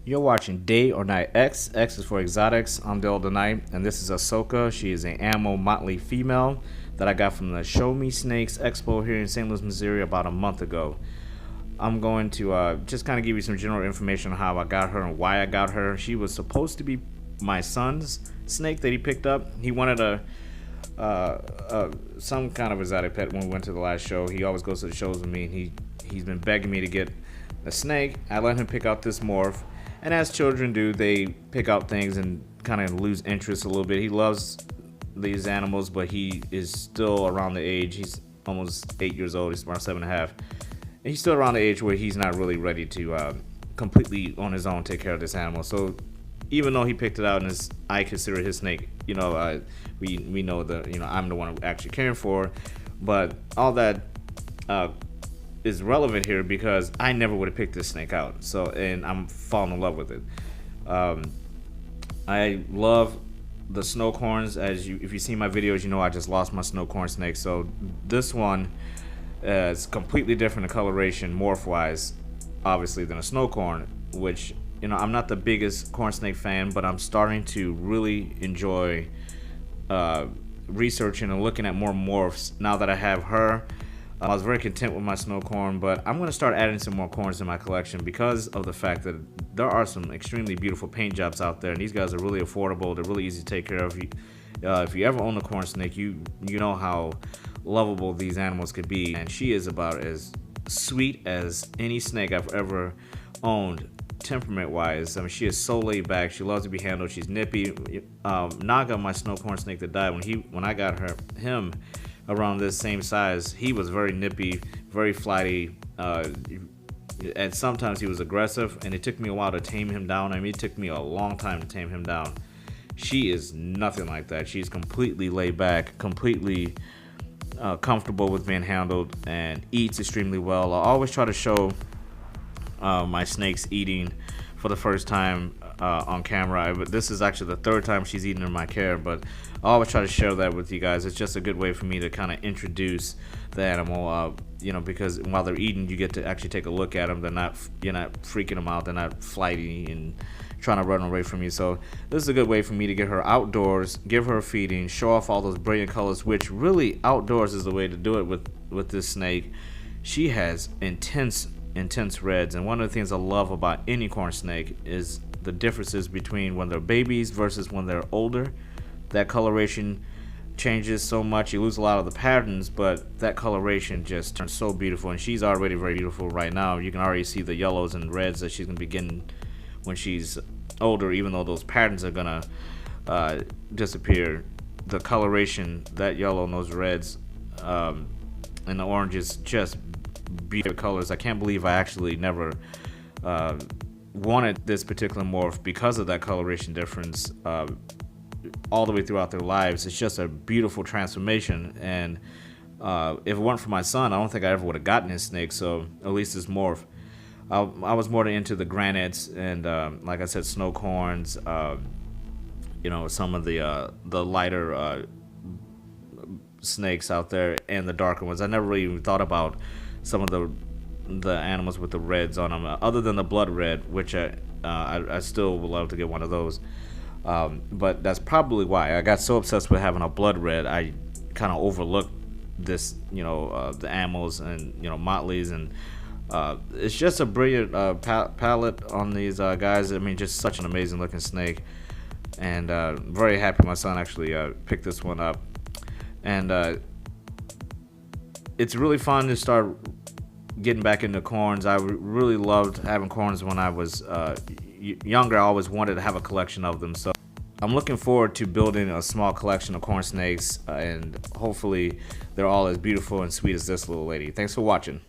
You're watching Day or Night X. X is for exotics. I'm Day or Night, and this is Ashoka. She is an Amel Motley female that I got from the Show Me Snakes expo here in St. Louis, Missouri about a month ago. I'm going to just kind of give you some general information on how I got her and why I got her. She was supposed to be my son's snake that he picked up. He wanted some kind of exotic pet when we went to the last show. He always goes to the shows with me, and he's been begging me to get a snake. I let him pick out this morph. And as children do, they pick out things and kind of lose interest a little bit. He loves these animals, but he is still around the age. He's almost 8 years old. He's around 7.5. And he's still around the age where he's not really ready to completely on his own take care of this animal. So even though he picked it out and I consider his snake, we know that I'm the one actually caring for. But all that is relevant here because I never would have picked this snake out. And I'm falling in love with it. I love the snow corns. If you see my videos, you know I just lost my snow corn snake. So this one is completely different in coloration, morph wise, obviously, than a snow corn. Which I'm not the biggest corn snake fan, but I'm starting to really enjoy researching and looking at more morphs now that I have her. I was very content with my snow corn, but I'm going to start adding some more corns in my collection because of the fact that there are some extremely beautiful paint jobs out there, and these guys are really affordable. They're really easy to take care of. If you ever own a corn snake, you know how lovable these animals could be, and she is about as sweet as any snake I've ever owned. Temperament-wise, I mean, she is so laid back. She loves to be handled. She's nippy. Naga, my snow corn snake that died, when I got him around this same size, he was very nippy, very flighty, and sometimes he was aggressive, and it took me a while to tame him down. I mean, it took me a long time to tame him down. She is nothing like that. She's completely laid back, completely comfortable with being handled, and eats extremely well. I always try to show my snakes eating for the first time on camera. This is actually the third time she's eaten in my care, but I always try to share that with you guys. It's just a good way for me to kind of introduce the animal, because while they're eating, you get to actually take a look at them. You're not freaking them out. They're not flighty and trying to run away from you. So this is a good way for me to get her outdoors, give her feeding, show off all those brilliant colors, which really outdoors is the way to do it with this snake. She has intense reds, and one of the things I love about any corn snake is the differences between when they're babies versus when they're older. That coloration changes so much. You lose a lot of the patterns, but that coloration just turns so beautiful, and she's already very beautiful right now. You can already see the yellows and reds that she's going to be getting when she's older, even though those patterns are going to disappear. The coloration, that yellow and those reds and the oranges, just beautiful colors. I can't believe I actually never wanted this particular morph because of that coloration difference all the way throughout their lives. It's just a beautiful transformation, and if it weren't for my son, I don't think I ever would have gotten his snake. So at least this morph, I was more into the granites and like I said, snow corns, some of the lighter snakes out there and the darker ones. I never really even thought about some of the animals with the reds on them, other than the blood red, which I still would love to get one of those. But that's probably why I got so obsessed with having a blood red. I kind of overlooked this, the Amels and Motleys, and it's just a brilliant palette on these guys. I mean, just such an amazing looking snake, and very happy my son actually picked this one up. And it's really fun to start getting back into corns. I really loved having corns when I was younger. I always wanted to have a collection of them. So I'm looking forward to building a small collection of corn snakes, and hopefully they're all as beautiful and sweet as this little lady. Thanks for watching.